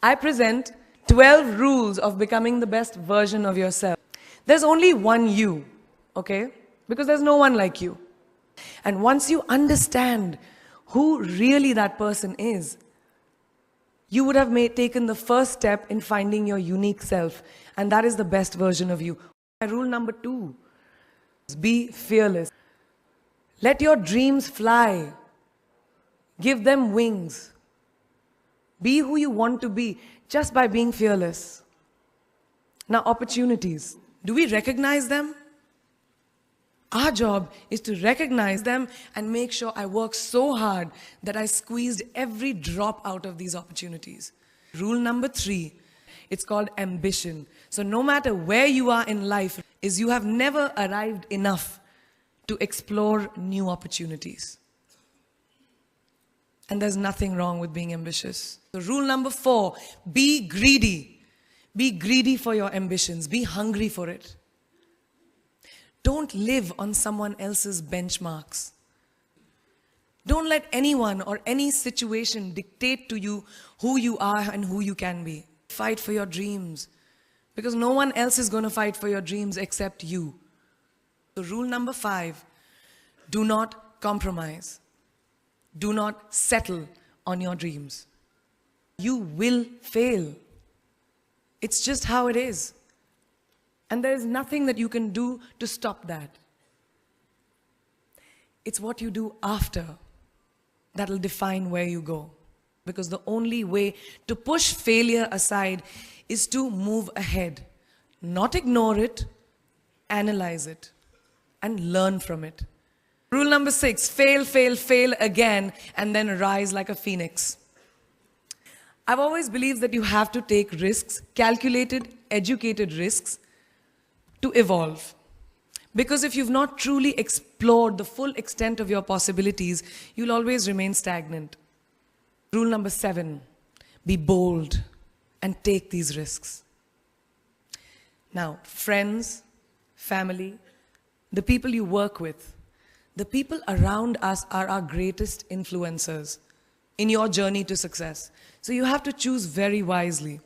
I present 12 rules of becoming the best version of yourself. There's only one you, okay? Because there's no one like you. And once you understand who really that person is, you would have taken the first step in finding your unique self. And that is the best version of you. Rule number 2 is be fearless. Let your dreams fly. Give them wings. Be who you want to be just by being fearless. Now, opportunities. Do we recognize them? Our job is to recognize them and make sure I work so hard that I squeezed every drop out of these opportunities. Rule number 3, it's called ambition. So no matter where you are in life, is you have never arrived enough to explore new opportunities. And there's nothing wrong with being ambitious. So rule number 4, be greedy. Be greedy for your ambitions. Be hungry for it. Don't live on someone else's benchmarks. Don't let anyone or any situation dictate to you who you are and who you can be. Fight for your dreams, because no one else is going to fight for your dreams except you. So rule number 5, do not compromise. Do not settle on your dreams. You will fail. It's just how it is. And there is nothing that you can do to stop that. It's what you do after that will define where you go. Because the only way to push failure aside is to move ahead. Not ignore it, analyze it, and learn from it. Rule number 6, fail, fail, fail again, and then rise like a phoenix. I've always believed that you have to take risks, calculated, educated risks, to evolve. Because if you've not truly explored the full extent of your possibilities, you'll always remain stagnant. Rule number 7, be bold and take these risks. Now, friends, family, the people you work with, the people around us are our greatest influencers in your journey to success. So you have to choose very wisely.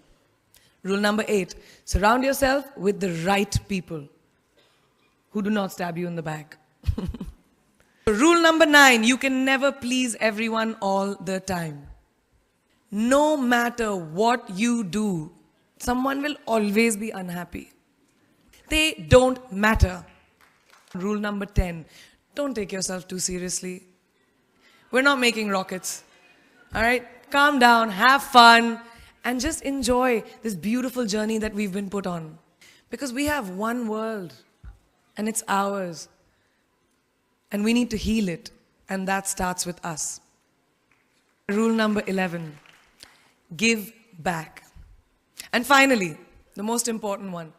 Rule number 8, surround yourself with the right people who do not stab you in the back. Rule number 9, you can never please everyone all the time. No matter what you do, someone will always be unhappy. They don't matter. Rule number 10, don't take yourself too seriously. We're not making rockets. All right? Calm down, have fun, and just enjoy this beautiful journey that we've been put on. Because we have one world, and it's ours. And we need to heal it, and that starts with us. Rule number 11, give back. And finally, the most important one,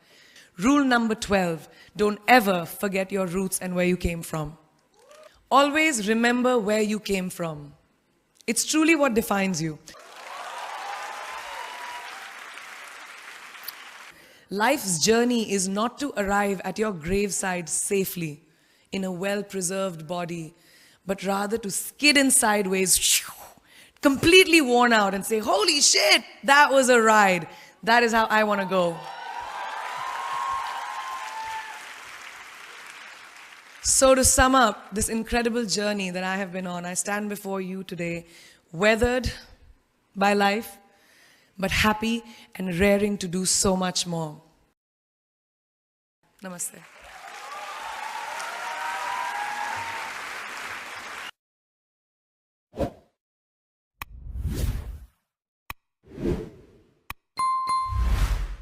rule number 12, don't ever forget your roots and where you came from. Always remember where you came from. It's truly what defines you. Life's journey is not to arrive at your graveside safely in a well-preserved body, but rather to skid in sideways, completely worn out, and say, holy shit, that was a ride. That is how I want to go. So to sum up this incredible journey that I have been on, I stand before you today, weathered by life, but happy and raring to do so much more. Namaste.